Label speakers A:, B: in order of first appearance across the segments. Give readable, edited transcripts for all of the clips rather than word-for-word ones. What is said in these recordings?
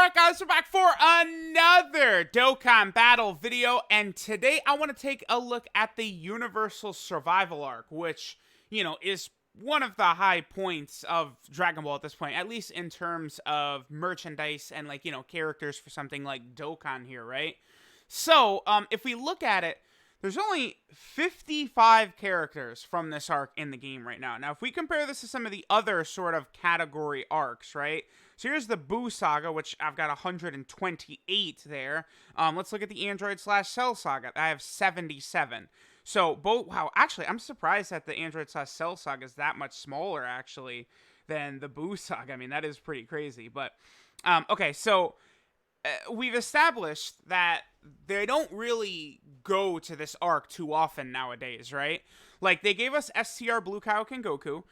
A: Alright guys, we're back for another Dokkan battle video, and today I want to take a look at the Universal Survival Arc, which, is one of the high points of Dragon Ball at this point, at least in terms of merchandise and, characters for something like Dokkan here, right? So, if we look at it, there's only 55 characters from this arc in the game right now. Now, if we compare this to some of the other sort of category arcs, right? So here's the Buu Saga, which I've got 128 there. Let's look at the Android/Cell Saga. I have 77. So, wow, actually, I'm surprised that the Android/Cell Saga is that much smaller, actually, than the Buu Saga. I mean, that is pretty crazy. But, okay, so we've established that they don't really go to this arc too often nowadays, right? Like, they gave us STR Blue Kaioken Goku.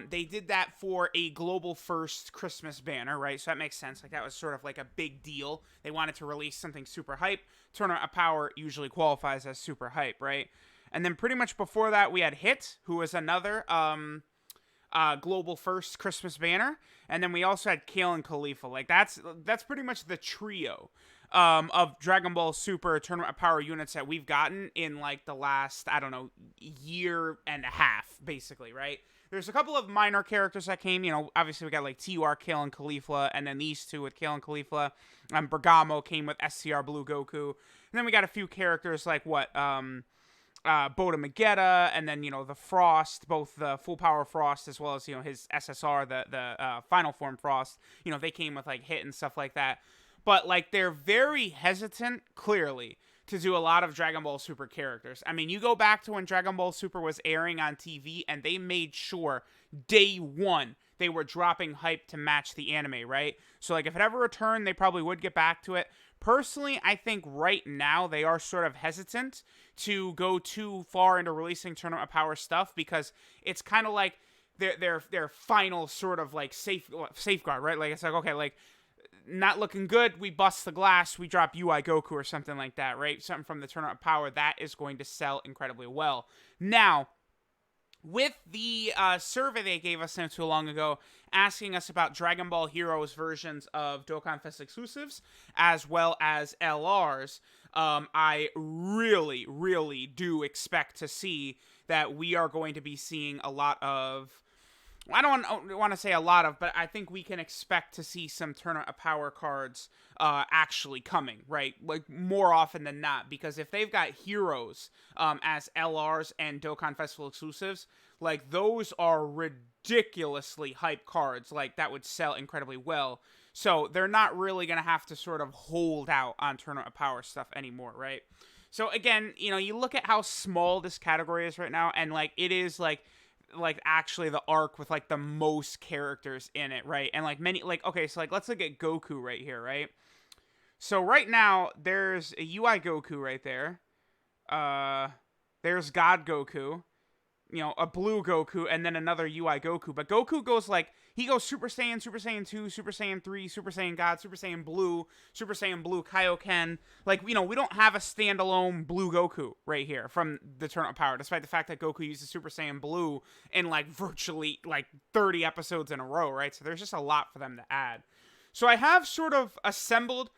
A: They did that for a global first Christmas banner, right? So that makes sense. Like, that was sort of like a big deal. They wanted to release something super hype. Tournament of Power usually qualifies as super hype, right? And then pretty much before that, we had Hit, who was another global first Christmas banner. And then we also had Kale and Khalifa. Like, that's pretty much the trio of Dragon Ball Super Tournament of Power units that we've gotten in, like, the last, I don't know, year and a half, basically, right? There's a couple of minor characters that came, obviously we got, like, TUR, Kale and Khalifa, and then these two with Kale and Khalifa. Bergamo came with SCR Blue Goku. And then we got a few characters like, Boda Magetta, and then, the Frost, both the Full Power Frost as well as, his SSR, the Final Form Frost. They came with, like, Hit and stuff like that. But, like, they're very hesitant, clearly, to do a lot of Dragon Ball Super characters. I mean, you go back to when Dragon Ball Super was airing on TV, and they made sure, day one, they were dropping hype to match the anime, right? So, like, if it ever returned, they probably would get back to it. Personally, I think right now they are sort of hesitant to go too far into releasing Tournament of Power stuff, because it's kind of like their final sort of, like, safeguard, right? Like, it's like, okay, like, not looking good, we bust the glass, we drop UI Goku or something like that, right? Something from the Tournament of Power that is going to sell incredibly well. Now, with the survey they gave us not too long ago, asking us about Dragon Ball Heroes versions of Dokkan Fest exclusives, as well as LRs, I really, really do expect to see that we are going to be seeing a lot of, I don't want to say a lot of, but I think we can expect to see some Tournament of Power cards actually coming, right? Like, more often than not, because if they've got heroes as LRs and Dokkan Festival exclusives, like, those are ridiculously hype cards, like, that would sell incredibly well. So they're not really going to have to sort of hold out on Tournament of Power stuff anymore, right? So again, you look at how small this category is right now, and, like, it is, like actually the arc with, like, the most characters in it, right? And, like, many, like, okay, so, like, let's look at Goku right here, right? So right now there's a UI Goku right there. There's God Goku, a blue Goku, and then another UI Goku. But Goku goes, like, he goes Super Saiyan, Super Saiyan 2, Super Saiyan 3, Super Saiyan God, Super Saiyan Blue Kaioken. Like, we don't have a standalone blue Goku right here from the Tournament of Power, despite the fact that Goku uses Super Saiyan Blue in, like, virtually, like, 30 episodes in a row, right? So there's just a lot for them to add. So I have sort of assembled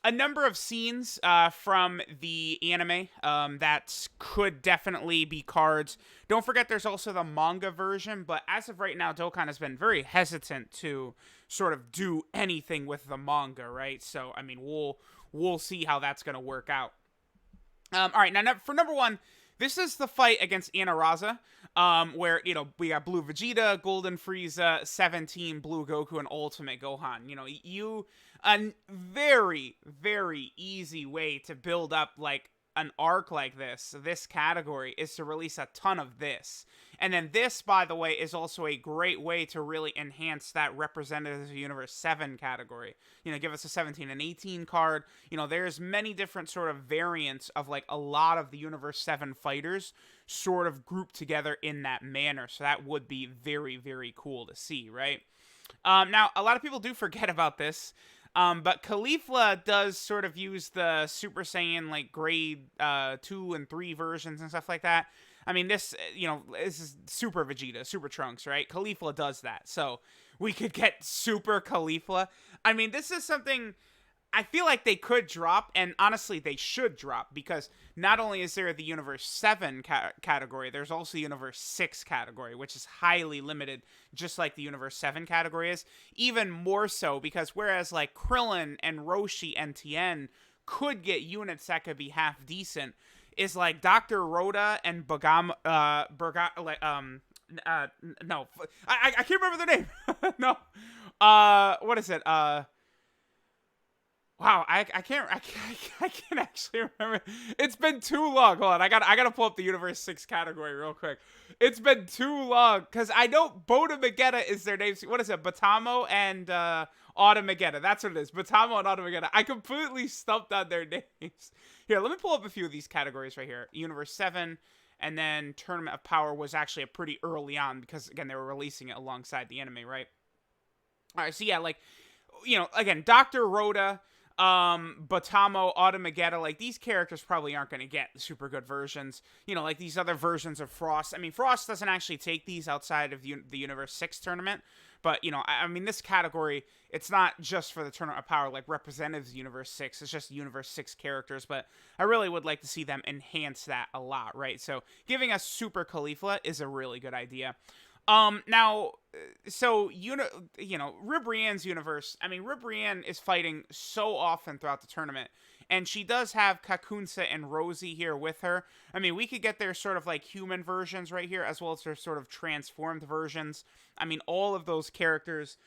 A: a number of scenes from the anime that could definitely be cards. Don't forget there's also the manga version, but as of right now, Dokkan has been very hesitant to sort of do anything with the manga, right? So, I mean, we'll see how that's going to work out. All right, now for number one, this is the fight against Anaraza, where, we got Blue Vegeta, Golden Frieza, 17 Blue Goku, and Ultimate Gohan. A very, very easy way to build up, like, an arc like this category, is to release a ton of this. And then this, by the way, is also a great way to really enhance that Representative Universe 7 category. Give us a 17 and 18 card. There's many different sort of variants of, like, a lot of the Universe 7 fighters sort of grouped together in that manner. So that would be very, very cool to see, right? Now, a lot of people do forget about this. But Khalifa does sort of use the Super Saiyan, like, grade 2 and 3 versions and stuff like that. I mean, this is Super Vegeta, Super Trunks, right? Khalifa does that. So we could get Super Caulifla. I mean, this is something I feel like they could drop, and honestly, they should drop, because not only is there the Universe 7 category, there's also the Universe 6 category, which is highly limited, just like the Universe 7 category is. Even more so, because whereas like Krillin and Roshi and Tien could get units that could be half decent, is like Dr. Rhoda and no, I can't remember their name. No, what is it? Wow, I can't actually remember. It's been too long. Hold on, I gotta pull up the Universe 6 category real quick. It's been too long, because I know Boda Magetta is their names. What is it? Batamo and Automagetta. That's what it is. Batamo and Automagetta. I completely stumped on their names. Here, let me pull up a few of these categories right here. Universe 7, and then Tournament of Power was actually a pretty early on, because again, they were releasing it alongside the anime, right? Alright, so yeah, like, you know, again, Dr. Rhoda, Batamo, Automagetta, like, these characters probably aren't going to get super good versions. You know, like these other versions of Frost. I mean, Frost doesn't actually take these outside of the Universe 6 tournament. But, you know, I mean, this category, it's not just for the Tournament of Power, like, representatives of Universe 6. It's just Universe 6 characters. But I really would like to see them enhance that a lot, right? So giving us Super Caulifla is a really good idea. Now, so, you know, Ribrianne's universe, I mean, Ribrianne is fighting so often throughout the tournament, and she does have Kakunsa and Rosie here with her. I mean, we could get their sort of, like, human versions right here, as well as their sort of transformed versions. I mean, all of those characters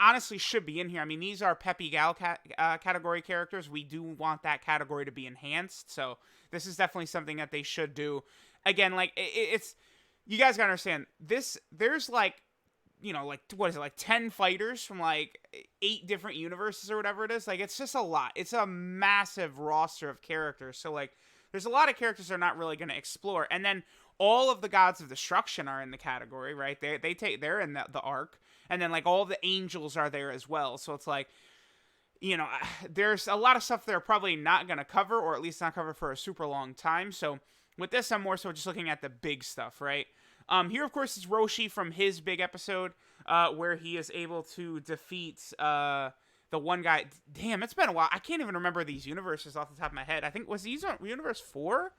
A: honestly should be in here. I mean, these are Peppy Gal category characters. We do want that category to be enhanced, so this is definitely something that they should do. Again, like, it's... You guys gotta understand, there's like, you know, like, what is it, like 10 fighters from like 8 different universes or whatever it is. Like, it's just a lot. It's a massive roster of characters. So, like, there's a lot of characters they're not really gonna explore. And then all of the Gods of Destruction are in the category, right? They're in the arc. And then, like, all the angels are there as well. So it's like, you know, there's a lot of stuff they're probably not gonna cover, or at least not cover for a super long time. So with this, I'm more so just looking at the big stuff, right? Here, of course, is Roshi from his big episode, where he is able to defeat the one guy. Damn, it's been a while. I can't even remember these universes off the top of my head. I think, was he on Universe 4?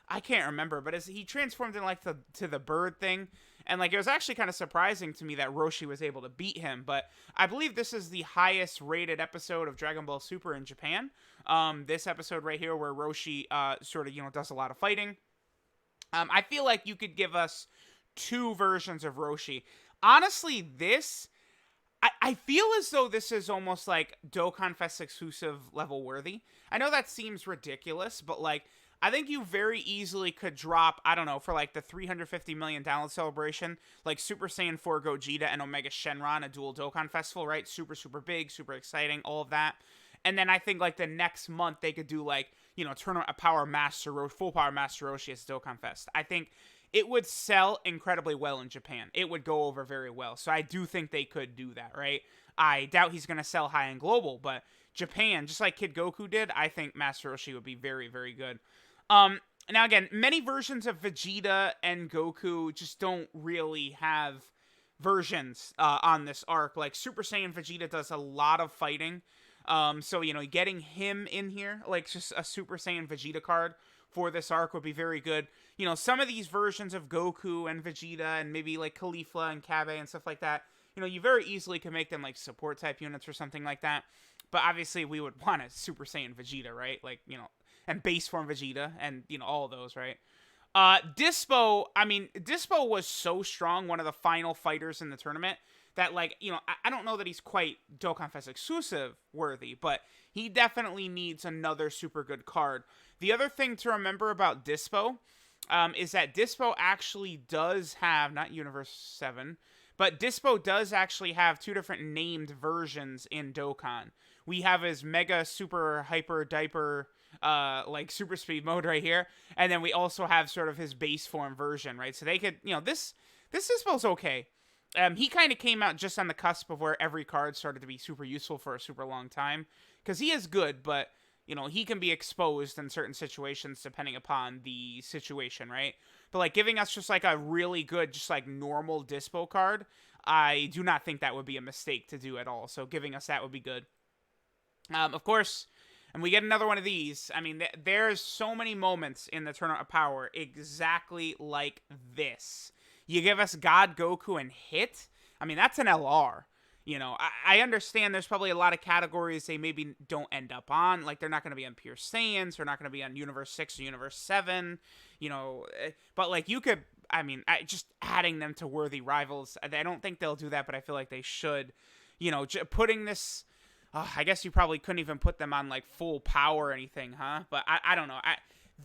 A: I can't remember, but as he transformed in, like, to the bird thing, and, like, it was actually kind of surprising to me that Roshi was able to beat him, but I believe this is the highest rated episode of Dragon Ball Super in Japan. This episode right here, where Roshi, sort of, you know, does a lot of fighting. I feel like you could give us 2 versions of Roshi. Honestly, this, I feel as though this is almost like Dokkan Fest exclusive level worthy. I know that seems ridiculous, but, like, I think you very easily could drop, I don't know, for like the 350 million download celebration, like Super Saiyan 4 Gogeta and Omega Shenron, a dual Dokkan Festival, right? Super, super big, super exciting, all of that. And then I think, like, the next month they could do, like, you know, Tournament of Power Master Roshi, Full Power Master Roshi as Dokkan Fest. I think it would sell incredibly well in Japan. It would go over very well. So I do think they could do that, right? I doubt he's going to sell high and global, but Japan, just like Kid Goku did, I think Master Roshi would be very, very good. Now again, many versions of Vegeta and Goku just don't really have versions on this arc. Like, Super Saiyan Vegeta does a lot of fighting. So, you know, getting him in here, like, just a Super Saiyan Vegeta card for this arc would be very good. You know, some of these versions of Goku and Vegeta and maybe, like, Caulifla and Kabe and stuff like that, you know, you very easily can make them, like, support type units or something like that. But obviously we would want a Super Saiyan Vegeta, right? Like, you know, and base form Vegeta, and, you know, all of those, right? Dispo, I mean, Dispo was so strong, one of the final fighters in the tournament, that, like, you know, I don't know that he's quite Dokkan Fest exclusive worthy, but he definitely needs another super good card. The other thing to remember about Dispo is that Dispo actually does have, not Universe 7, but Dispo does actually have 2 different named versions in Dokkan. We have his Mega Super Hyper Diaper, like, Super Speed mode right here, and then we also have sort of his base form version, right? So they could, you know, this Dispo's okay. He kind of came out just on the cusp of where every card started to be super useful for a super long time, because he is good, but, you know, he can be exposed in certain situations depending upon the situation, right? But, like, giving us just, like, a really good, just, like, normal Dispo card, I do not think that would be a mistake to do at all. So giving us that would be good. Of course, and we get another one of these. I mean, there's so many moments in the Tournament of Power exactly like this. You give us God Goku and Hit. I mean, that's an LR. You know, I understand there's probably a lot of categories they maybe don't end up on. Like, they're not going to be on Pure Saiyans. They're not going to be on Universe 6 or Universe 7. You know, but, like, you could, I mean, just adding them to worthy rivals. I don't think they'll do that, but I feel like they should. You know, putting this... I guess you probably couldn't even put them on, like, full power or anything, huh? But I don't know.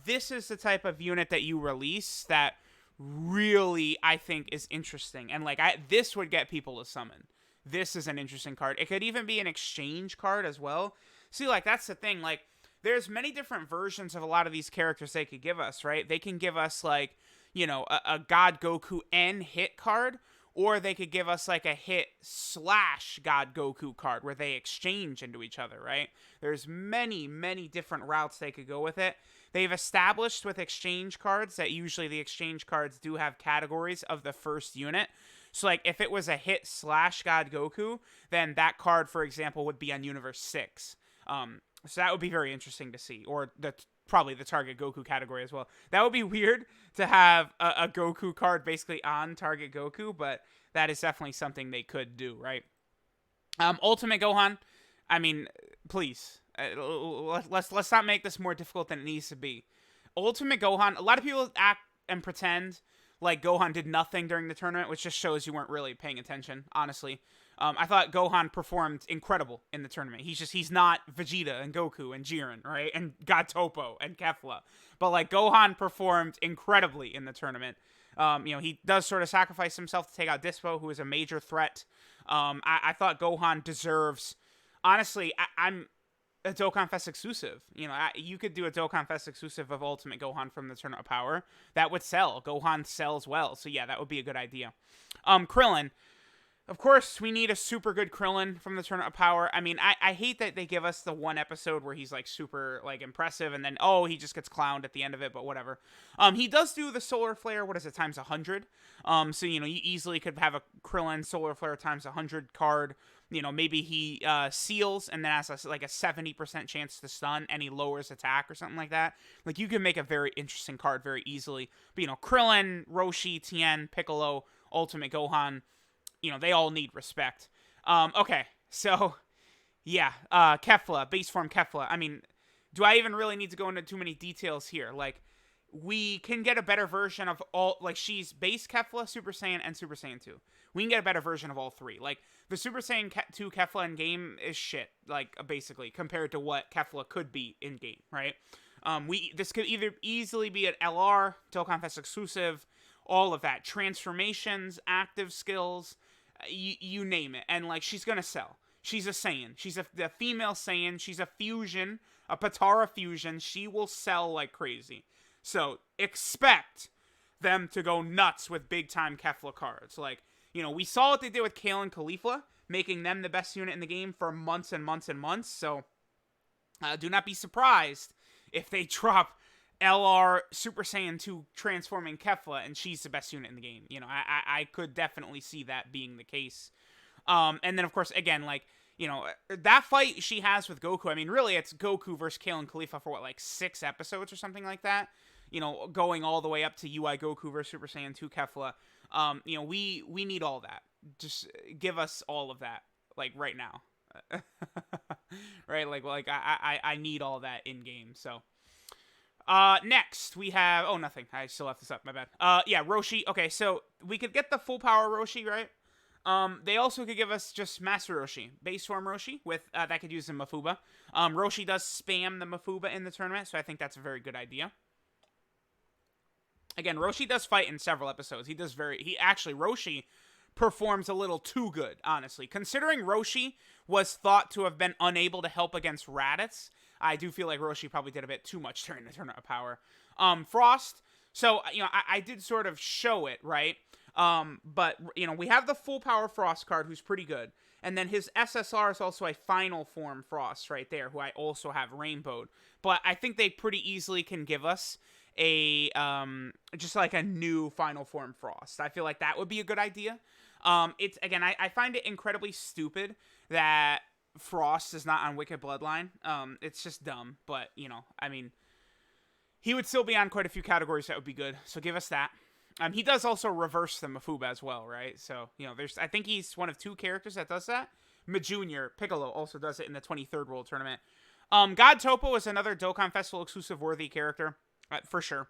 A: This is the type of unit that you release that really, I think, is interesting. And, like, this would get people to summon. This is an interesting card. It could even be an exchange card as well. See, like, that's the thing. Like, there's many different versions of a lot of these characters they could give us, right? They can give us, like, you know, a God Goku and Hit card. Or they could give us like a Hit / God Goku card where they exchange into each other, right? There's many, many different routes they could go with it. They've established with exchange cards that usually the exchange cards do have categories of the first unit. So like if it was a Hit / God Goku, then that card, for example, would be on Universe 6. So that would be very interesting to see. Or probably the target Goku category as well. That would be weird to have a Goku card basically on target Goku, but that is definitely something they could do, right? Ultimate Gohan, I mean, please, let's not make this more difficult than it needs to be. Ultimate Gohan, a lot of people act and pretend like Gohan did nothing during the tournament, which just shows you weren't really paying attention, honestly. I thought Gohan performed incredible in the tournament. He's not Vegeta and Goku and Jiren, right? And got Topo and Kefla. But, like, Gohan performed incredibly in the tournament. You know, he does sort of sacrifice himself to take out Dispo, who is a major threat. I thought Gohan deserves... Honestly, I'm a Dokkan Fest exclusive. You know, you could do a Dokkan Fest exclusive of Ultimate Gohan from the Tournament of Power. That would sell. Gohan sells well. So, yeah, that would be a good idea. Krillon... Of course, we need a super good Krillon from the Tournament of Power. I mean, I hate that they give us the one episode where he's, like, super, like, impressive, and then, he just gets clowned at the end of it, but whatever. He does do the Solar Flare, what is it, times 100? So, you know, you easily could have a Krillon Solar Flare times 100 card. You know, maybe he seals and then has, like, a 70% chance to stun, and he lowers attack or something like that. Like, you can make a very interesting card very easily. But, you know, Krillon, Roshi, Tien, Piccolo, Ultimate Gohan... You know, they all need respect. Okay, so, yeah, Kefla, base form Kefla. I mean, do I even really need to go into too many details here? Like, we can get a better version of all, like, she's base Kefla, Super Saiyan, and Super Saiyan 2. We can get a better version of all three. Like, the Super Saiyan 2 Kefla in game is shit, like, basically, compared to what Kefla could be in game, right? This could either easily be an LR, Dokkan Fest exclusive, all of that. Transformations, active skills... You name it, and like she's gonna sell. She's a Saiyan. She's a female Saiyan. She's a fusion, a Patara fusion. She will sell like crazy. So expect them to go nuts with big time Kefla cards. Like, you know, we saw what they did with Kale and Khalifa, making them the best unit in the game for months and months and months. So do not be surprised if they drop LR Super Saiyan 2 transforming Kefla, and she's the best unit in the game. You know, I could definitely see that being the case. And then, of course, again, like, you know, that fight she has with Goku, I mean, really, it's Goku versus Kale and Khalifa for, what, like 6 episodes or something like that? You know, going all the way up to UI Goku versus Super Saiyan 2 Kefla. You know, we need all that. Just give us all of that, like, right now. Right? Like I need all that in-game, so... Next, we have... Oh, nothing. I still left this up. My bad. Yeah, Roshi. Okay, so we could get the full power Roshi, right? They also could give us just Master Roshi. Base form Roshi with... that could use the Mafuba. Roshi does spam the Mafuba in the tournament, so I think that's a very good idea. Again, Roshi does fight in several episodes. Roshi performs a little too good, honestly. Considering Roshi was thought to have been unable to help against Raditz... I do feel like Roshi probably did a bit too much during the Tournament of Power. Frost, so, you know, I did sort of show it, right? But, you know, we have the full power Frost card, who's pretty good. And then his SSR is also a final form Frost right there, who I also have rainbowed. But I think they pretty easily can give us a, just like a new final form Frost. I feel like that would be a good idea. It's again, I find it incredibly stupid that Frost is not on Wicked Bloodline. It's just dumb, but I mean, he would still be on quite a few categories that would be good. So give us that. He does also reverse the Mafuba as well, right? So I think he's one of 2 characters that does that. Junior Piccolo also does it in the 23rd World Tournament. God Topo is another Dokkan Festival exclusive worthy character, for sure.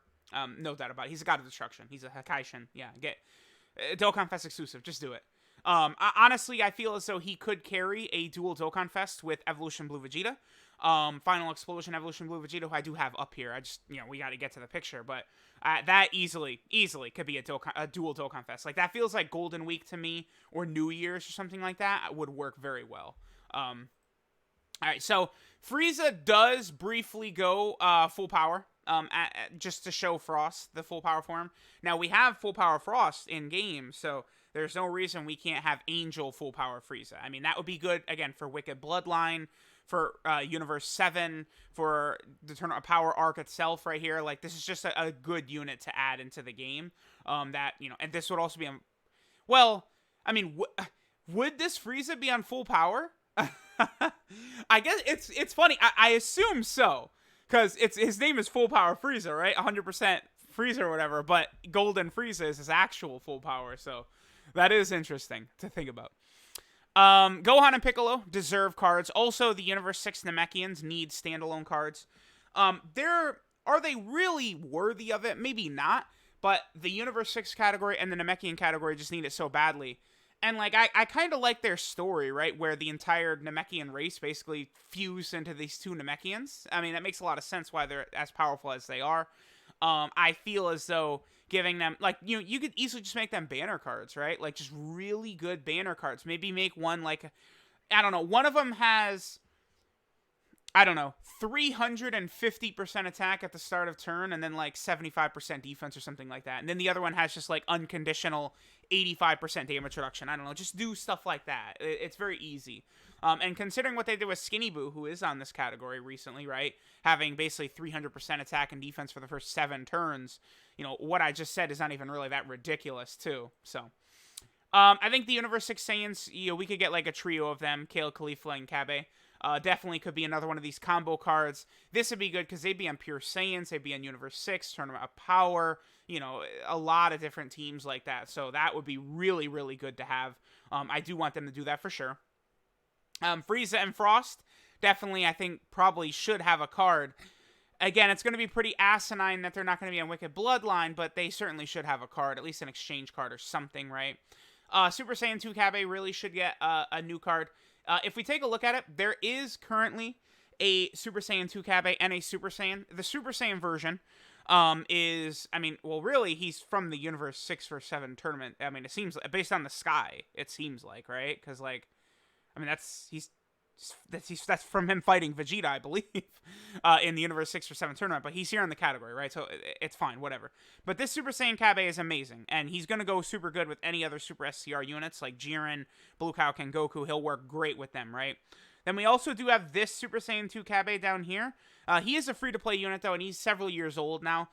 A: No doubt about it. He's a god of destruction. He's a Hakaishin. Yeah, get Dokkan Fest exclusive. Just do it. Honestly, I feel as though he could carry a dual Dokkan Fest with Evolution Blue Vegeta. Final Explosion Evolution Blue Vegeta, who I do have up here. I just, we got to get to the picture, but that easily could be a dual Dokkan Fest. Like, that feels like Golden Week to me, or New Year's or something like that would work very well. All right, so Frieza does briefly go full power, just to show Frost the full power form. Now, we have full power Frost in game, so there's no reason we can't have Angel full power Frieza. I mean, that would be good, again, for Wicked Bloodline, for Universe 7, for the Tournament of Power arc itself right here. Like, this is just a good unit to add into the game. And this would also be on... Well, I mean, would this Frieza be on full power? I guess it's funny. I assume so, because his name is Full Power Frieza, right? 100% Frieza or whatever, but Golden Frieza is his actual full power, so that is interesting to think about. Gohan and Piccolo deserve cards. Also, the Universe 6 Namekians need standalone cards. Are they really worthy of it? Maybe not, but the Universe 6 category and the Namekian category just need it so badly. And, like, I kind of like their story, right, where the entire Namekian race basically fused into these 2 Namekians. I mean, that makes a lot of sense why they're as powerful as they are. I feel as though giving them, like, you could easily just make them banner cards, right? Like, just really good banner cards. Maybe make one, like, I don't know, one of them has, I don't know, 350% attack at the start of turn, and then, like, 75% defense or something like that. And then the other one has just, like, unconditional 85% damage reduction. I don't know, just do stuff like that. It's very easy. And considering what they did with Skinny Boo, who is on this category recently, right? Having basically 300% attack and defense for the first 7 turns, what I just said is not even really that ridiculous, too. So, I think the Universe 6 Saiyans, we could get, like, a trio of them, Kale, Caulifla, and Kabe. Definitely could be another one of these combo cards. This would be good because they'd be on Pure Saiyans, they'd be on Universe 6, Tournament of Power, a lot of different teams like that. So that would be really, really good to have. I do want them to do that for sure. Frieza and Frost, definitely, I think, probably should have a card. Again, it's going to be pretty asinine that they're not going to be on Wicked Bloodline, but they certainly should have a card, at least an exchange card or something, right? Super Saiyan 2 Kabe really should get a new card. If we take a look at it, there is currently a Super Saiyan 2 Kabe and a Super Saiyan. The Super Saiyan version is, I mean, well, really, he's from the Universe 6 or 7 tournament. I mean, it seems, based on the sky, it seems like, right? Because, like, I mean, that's from him fighting Vegeta, I believe, in the Universe 6 or 7 tournament, but he's here in the category, right? So it's fine, whatever. But this Super Saiyan Kabe is amazing, and he's going to go super good with any other Super SCR units, like Jiren, Blue Kaioken, Goku. He'll work great with them, right? Then we also do have this Super Saiyan 2 Kabe down here. He is a free-to-play unit, though, and he's several years old now.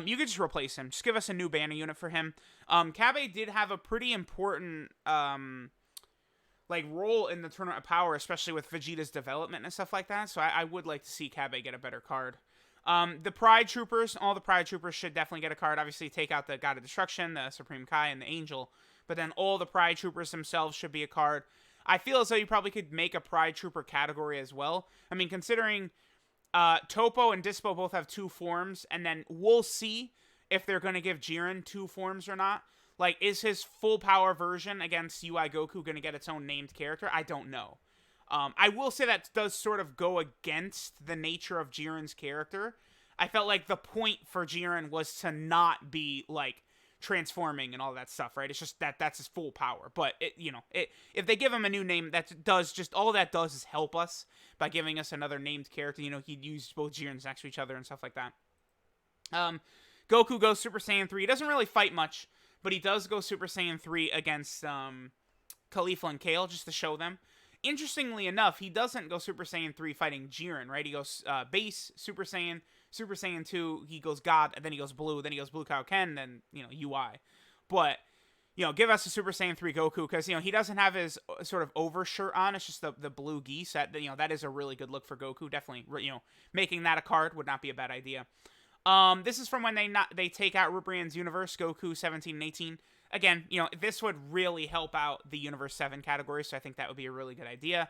A: You could just replace him. Just give us a new banner unit for him. Kabe did have a pretty important role in the Tournament of Power, especially with Vegeta's development and stuff like that. So I would like to see Kabe get a better card. The Pride Troopers, all the Pride Troopers should definitely get a card. Obviously, take out the God of Destruction, the Supreme Kai, and the Angel. But then all the Pride Troopers themselves should be a card. I feel as though you probably could make a Pride Trooper category as well. I mean, considering Topo and Dispo both have 2 forms, and then we'll see if they're going to give Jiren 2 forms or not. Like, is his full power version against UI Goku going to get its own named character? I don't know. I will say that does sort of go against the nature of Jiren's character. I felt like the point for Jiren was to not be, like, transforming and all that stuff, right? It's just that's his full power. But, if they give him a new name, all that does is help us by giving us another named character. He'd use both Jirens next to each other and stuff like that. Goku goes Super Saiyan 3. He doesn't really fight much, but he does go Super Saiyan 3 against Caulifla and Kale, just to show them. Interestingly enough, he doesn't go Super Saiyan 3 fighting Jiren, right? He goes base, Super Saiyan 2, he goes God, and then he goes Blue, then he goes Blue Kaioken, then, UI. But, give us a Super Saiyan 3 Goku, because, he doesn't have his sort of overshirt on. It's just the blue geese. That is a really good look for Goku. Definitely, making that a card would not be a bad idea. This is from when they take out Ribrian's universe, Goku 17 and 18. Again, this would really help out the Universe 7 category, so I think that would be a really good idea.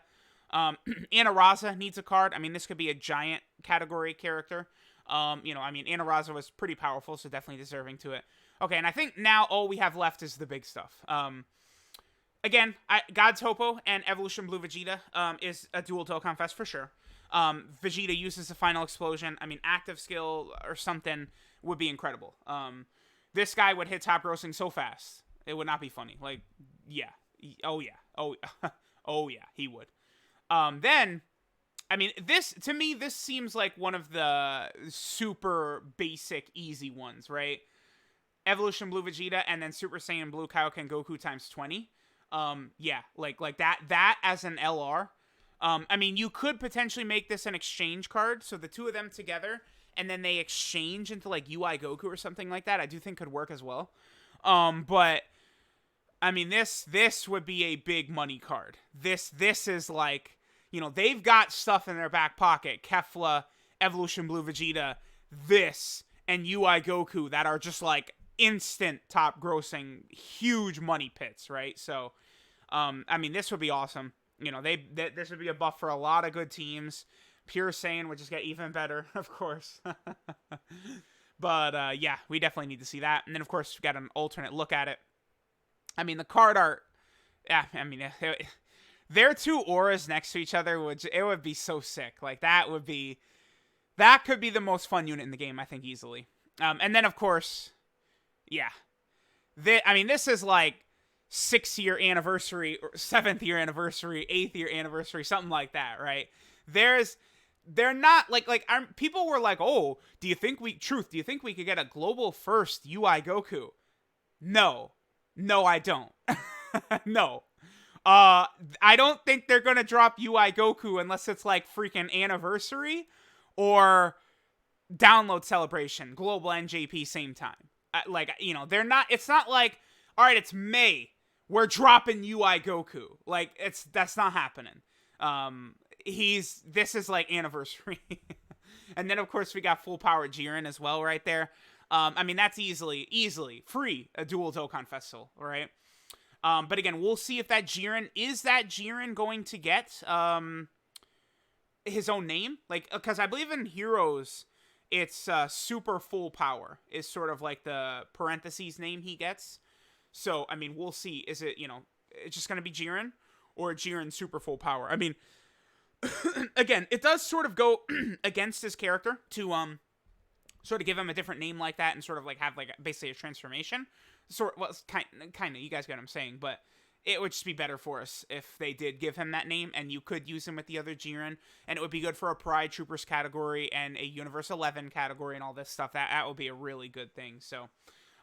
A: Anaraza needs a card. I mean, this could be a giant category character. Anaraza was pretty powerful, so definitely deserving to it. Okay, and I think now all we have left is the big stuff. Again, God Topo and Evolution Blue Vegeta is a dual Dokkan Fest for sure. Vegeta uses the final explosion. I mean, active skill or something would be incredible. This guy would hit top grossing so fast. It would not be funny. Like, yeah. Oh, yeah. Oh, yeah, he would. Then, I mean, this seems like one of the super basic, easy ones, right? Evolution Blue Vegeta and then Super Saiyan Blue Kaioken Goku times 20. Yeah, like that as an LR. I mean, you could potentially make this an exchange card, so the two of them together, and then they exchange into, like, UI Goku or something like that. I do think could work as well. But, I mean, this would be a big money card. This is, like, they've got stuff in their back pocket. Kevlar, Evolution Blue Vegeta, this, and UI Goku that are just, like, instant top grossing, huge money pits, right? So, I mean, this would be awesome. This would be a buff for a lot of good teams. Pure Saiyan would just get even better, of course. But, yeah, we definitely need to see that. And then, of course, we got an alternate look at it. I mean, the card art, yeah, I mean, their two auras next to each other, it would be so sick. Like, that could be the most fun unit in the game, I think, easily. And then, of course, yeah. This is, like, 6th-year anniversary, or 7th-year anniversary, 8th-year anniversary, something like that, right? They're not, people were like, oh, do you think we could get a global first UI Goku? No, I don't. No. I don't think they're gonna drop UI Goku unless it's, like, freaking anniversary or download celebration, global NJP same time. They're not, it's not like, all right, it's May, we're dropping UI Goku. Like, that's not happening. This is, like, anniversary. And then, of course, we got full power Jiren as well right there. I mean, that's easily free, a dual Dokkan Festival, right? But again, we'll see if is that Jiren going to get his own name? Like, because I believe in Heroes, it's super full power is sort of like the parentheses name he gets. So, I mean, we'll see. Is it, it's just going to be Jiren or Jiren super full power? I mean, again, it does sort of go against his character to sort of give him a different name like that and sort of like have like basically a transformation. Kind of, you guys get what I'm saying, but it would just be better for us if they did give him that name, and you could use him with the other Jiren, and it would be good for a Pride Troopers category and a Universe 11 category and all this stuff. That would be a really good thing. So,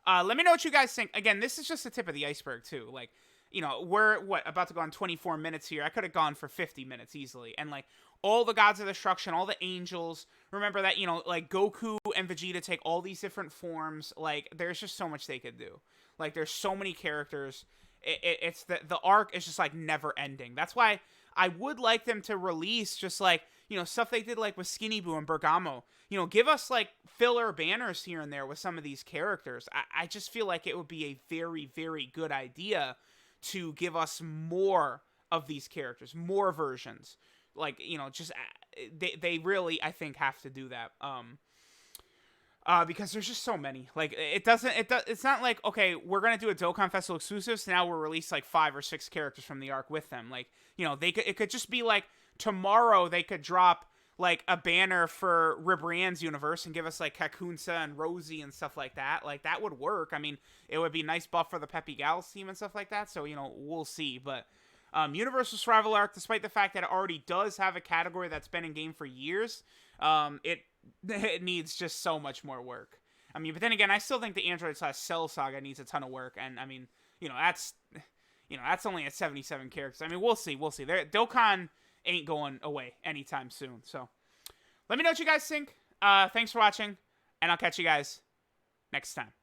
A: let me know what you guys think. Again, this is just the tip of the iceberg too. Like, we're about to go on 24 minutes here. I could have gone for 50 minutes easily, and like all the gods of destruction, all the angels. Remember that, like Goku and Vegeta take all these different forms. Like, there's just so much they could do. Like, there's so many characters. It's the arc is just like never ending. That's why I would like them to release just like, stuff they did like with Skinny Boo and Bergamo. Give us like filler banners here and there with some of these characters. I just feel like it would be a very, very good idea to give us more of these characters, more versions. Like, just they really, I think, have to do that. Because there's just so many. Like, it's not like, okay, we're gonna do a Dokkan Festival exclusive, so now we'll release like 5 or 6 characters from the arc with them. Like, it could just be like tomorrow they could drop like a banner for Ribrian's universe and give us like Kakunsa and Rosie and stuff like that. Like, that would work. I mean, it would be a nice buff for the Peppy Gals team and stuff like that. So, we'll see. But Universal Survival Arc, despite the fact that it already does have a category that's been in game for years, it needs just so much more work. I mean, but then again, I still think the Android / Cell Saga needs a ton of work, and I mean, that's only at 77 characters. I mean, we'll see. Dokkan ain't going away anytime soon. So, let me know what you guys think. Thanks for watching, and I'll catch you guys next time.